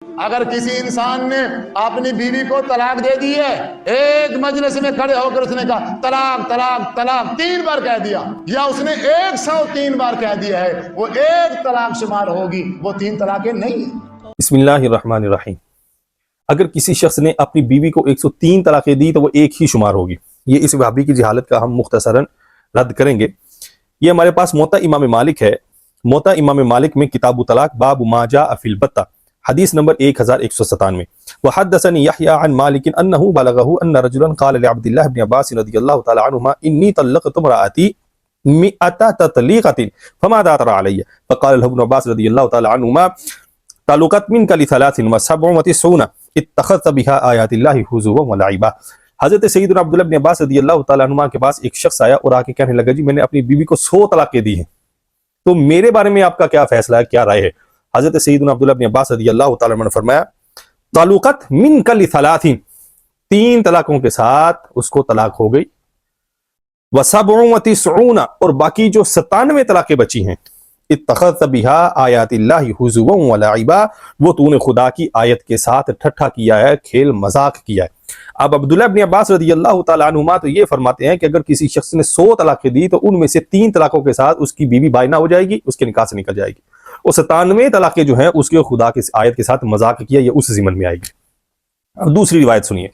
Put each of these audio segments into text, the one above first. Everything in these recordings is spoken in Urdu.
اگر کسی انسان نے اپنی بیوی کو طلاق دے دی ہے، ایک مجلس میں کھڑے ہو کر اس نے کہا طلاق طلاق طلاق 3 بار کہہ دیا، یا اس نے 103 بار کہہ دیا ہے، وہ ایک طلاق شمار ہوگی، وہ 3 طلاقیں نہیں ہیں۔ بسم اللہ الرحمن الرحیم۔ اگر کسی شخص نے اپنی بیوی کو 103 طلاقیں دی تو وہ ایک ہی شمار ہوگی۔ یہ اس وہابی کی جہالت کا ہم مختصراً رد کریں گے۔ یہ ہمارے پاس موطا امام مالک ہے۔ موطا امام مالک میں کتاب طلاق باب ما جاء فی البتہ حدیث نمبر 1197۔ وحدثنی یحیی عن مالک انہ بلغہ ان رجلا قال لعبد اللہ بن عباس رضی اللہ تعالی عنہما انی طلقت امرأتی 100 تطلیقۃ فماذا ترى علی؟ فقال له ابن عباس رضی اللہ تعالی عنہما تعلقت منک ل93 اتخذت بها آیات اللہ ہزوا ولعبا۔ حضرت سیدنا عبداللہ بن عباس رضی اللہ تعالیٰ عنہ کے پاس ایک شخص آیا اور آ کے کہنے لگا جی میں نے اپنی بیوی کو 100 طلاقیں دی ہیں، تو میرے بارے میں آپ کا کیا فیصلہ ہے، کیا رائے ہے؟ حضرت سیدنا عبداللہ بن عباس رضی اللہ تعالیٰ عنہ نے فرمایا تعلقت منک ل3 3 طلاقوں کے ساتھ اس کو طلاق ہو گئی، و97 اور باقی جو 97 طلاقیں بچی ہیں اتخذت بها آیات اللہ ہزوا ولعبا، وہ تو نے خدا کی آیت کے ساتھ ٹھٹھا کیا ہے، کھیل مذاق کیا ہے۔ اب عبداللہ بن عباس رضی اللہ تعالیٰ عنہما تو یہ فرماتے ہیں کہ اگر کسی شخص نے 100 طلاقیں دی تو ان میں سے 3 طلاقوں کے ساتھ اس کی بیوی بائنہ ہو جائے گی، اس کے نکاح سے نکل جائے گی، اور 97 طلاقیں جو ہیں اس کے خدا کی آیت کے ساتھ مذاق کیا، یہ اس ضمن میں آئے گی۔ اب دوسری روایت سنیے،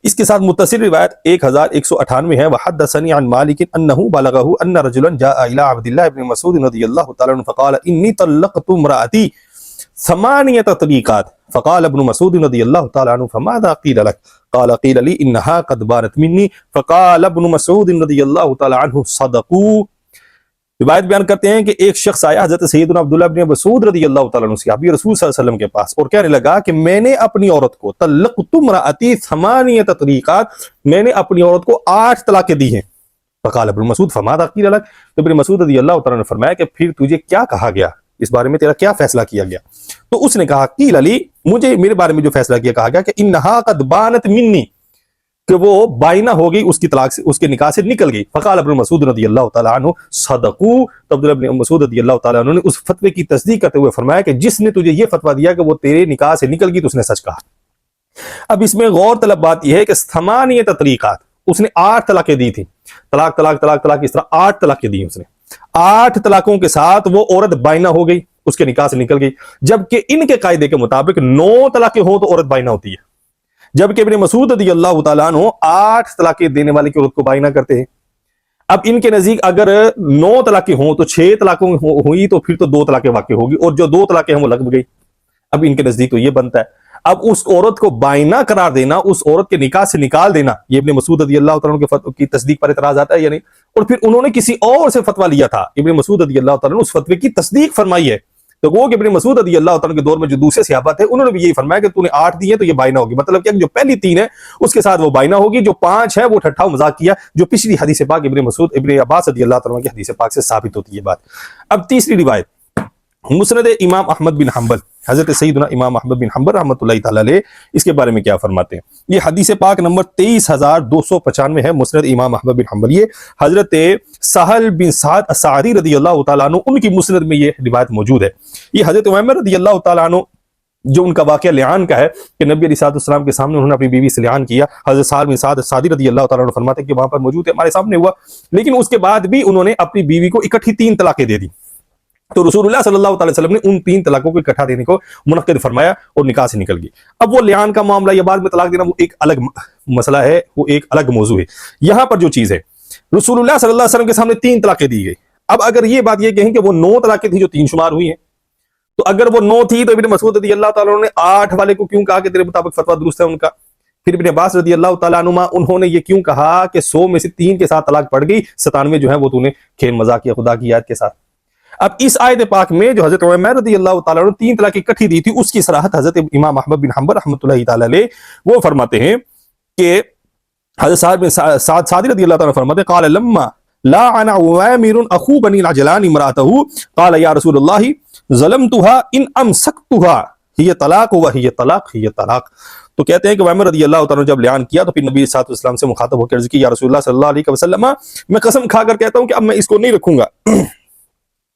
اس کے ساتھ متصل روایت 1198 ہے۔ وحدثنی عن مالک انہ بلغہ ان رجلا جاء الى عبد اللہ بن مسعود رضی اللہ تعالی عنہ فقال انی طلقت امرأتی 8 تطلیقات فقال ابن مسعود رضی اللہ تعالی عنہ فماذا قیل لك؟ قال قیل لی انہا قد بانت منی فقال ابن مسعود رضی اللہ تعالی عنہ صدقوا۔ روایت بیان کرتے ہیں کہ ایک شخص آیا حضرت سیدنا عبداللہ بن مسعود رضی اللہ تعالیٰ عنہ صحابی رسول صلی اللہ علیہ وسلم کے پاس اور کہنے لگا کہ میں نے اپنی عورت کو طلقت امرأتی 8 تطلیقات، میں نے اپنی عورت کو 8 طلاقیں دی ہیں۔ فقال ابن مسعود فماذا قیل لك؟ تو ابن مسعود رضی اللہ تعالیٰ نے فرمایا کہ پھر تجھے کیا کہا گیا، اس بارے میں تیرا کیا فیصلہ کیا گیا؟ تو اس نے کہا قیل لی، مجھے میرے بارے میں جو فیصلہ کیا کہا گیا کہ انہا قد بانت منی، کہ وہ بائنہ ہو گئی، اس کی طلاق سے، اس کے نکاح سے نکل گئی۔ فقال ابن مسعود رضی اللہ تعالیٰ عنہ صدقوا، تو عبداللہ بن مسعود رضی اللہ تعالیٰ عنہ نے اس فتوے کی تصدیق کرتے ہوئے فرمایا کہ جس نے تجھے یہ فتویٰ دیا کہ وہ تیرے نکاح سے نکل گئی تو اس نے سچ کہا۔ اب اس میں غور طلب بات یہ ہے کہ 8 تطلیقات، اس نے 8 طلاقیں دی تھی، طلاق طلاق طلاق طلاق، اس طرح 8 طلاقیں دی اس نے۔ 8 طلاقوں کے ساتھ وہ عورت بائنہ ہو گئی، اس کے نکاح سے نکل گئی، جبکہ ان کے قاعدے کے مطابق 9 طلاقیں ہوں تو عورت بائنہ ہوتی ہے، جبکہ ابن مسعود رضی اللہ تعالیٰ عنہ 8 طلاقیں دینے والے کی عورت کو بائنہ کرتے ہیں۔ اب ان کے نزدیک اگر 9 طلاقیں ہوں تو 6 طلاقیں ہوئی تو پھر تو 2 طلاقیں واقع ہوگی، اور جو 2 طلاقیں ہیں وہ لگ گئی۔ اب ان کے نزدیک تو یہ بنتا ہے، اب اس عورت کو بائنہ قرار دینا، اس عورت کے نکاح سے نکال دینا، یہ ابن مسعود رضی اللہ تعالیٰ عنہ کے فتوی کی تصدیق پر اعتراض آتا ہے یا نہیں؟ اور پھر انہوں نے کسی اور سے فتویٰ لیا تھا، ابن مسعود رضی اللہ تعالیٰ عنہ اس فتوے کی تصدیق فرمائی ہے، تو وہ کہ ابن مسعود رضی اللہ تعالیٰ کے دور میں جو دوسرے صحابہ تھے انہوں نے بھی یہی فرمایا کہ تو نے 8 دی ہیں تو یہ بائنہ ہوگی، مطلب کہ جو پہلی 3 ہے اس کے ساتھ وہ بائنہ ہوگی، جو 5 ہے وہ ٹھٹھا مذاق کیا، جو پچھلی حدیث پاک ابن عباس رضی اللہ تعالیٰ کی حدیث پاک سے ثابت ہوتی ہے بات۔ اب تیسری روایت مسند امام احمد بن حنبل، حضرت سیدنا امام احمد بن حنبل رحمۃ اللہ تعالیٰ علیہ اس کے بارے میں کیا فرماتے ہیں؟ یہ حدیث پاک نمبر 23295 ہے، مسند امام احمد بن حنبل، یہ حضرت سہل بن سعد الساعدی رضی اللہ تعالیٰ عنہ ان کی مسند میں یہ روایت موجود ہے۔ یہ حضرت عمر رضی اللہ تعالیٰ عنہ جو ان کا واقعہ لعان کا ہے کہ نبی علیہ السلام کے سامنے انہوں نے اپنی بیوی سے لعان کیا، حضرت سہل بن سعد الساعدی رضی اللہ تعالیٰ عنہ فرماتے ہیں کہ وہاں پر موجود ہے، ہمارے سامنے ہوا، لیکن اس کے بعد بھی انہوں نے اپنی بیوی کو اکٹھی 3 طلاقیں دے دی، تو رسول اللہ صلی اللہ علیہ وسلم نے ان 3 طلاقوں کو اکٹھا دینے کو منعقد فرمایا اور نکاح سے نکل گئی۔ اب وہ لعان کا معاملہ یا بعد میں طلاق دینا وہ ایک الگ مسئلہ ہے، وہ ایک الگ موضوع ہے۔ یہاں پر جو چیز ہے رسول اللہ صلی اللہ علیہ وسلم کے سامنے 3 طلاقیں دی گئی۔ اب اگر یہ بات یہ کہیں کہ وہ 9 طلاقیں تھیں جو 3 شمار ہوئی ہیں، تو اگر وہ 9 تھی تو ابن مسعود رضی اللہ تعالیٰ عنہ نے 8 والے کو کیوں کہا کہ تیرے مطابق فتویٰ درست ہے ان کا؟ پھر ابن عباس رضی اللہ تعالیٰ عنہ انہوں نے یہ کیوں کہا کہ 100 میں سے 3 کے ساتھ طلاق پڑ گئی، 97 جو ہے وہ تو نے کھیل مذاق کیا خدا کی آیت کے ساتھ؟ اب اس آیت پاک میں جو حضرت عمر رضی اللہ تعالیٰ عنہ 3 طلاقیں اکٹھی دی تھی، اس کی صراحت حضرت امام احمد بن حنبل رحمۃ اللہ تعالیٰ علیہ وہ فرماتے ہیں کہ حضرت سعد بن سعد صادق رضی اللہ تعالیٰ عنہ فرماتے ہیں قال لما لعن عوامر اخو بنی العجلان امرأته قال یا رسول اللہ ظلمتها ان امسکتها ہی طلاق وہی طلاق ہی طلاق۔ تو کہتے ہیں کہ عمر رضی اللہ تعالیٰ عنہ جب لعان کیا تو پھر نبی صلی اللہ علیہ وسلم سے مخاطب ہو کر عرض کی یا رسول اللہ صلی اللہ علیہ وسلم میں قسم کھا کر کہتا ہوں کہ اب میں اس کو نہیں رکھوں گا،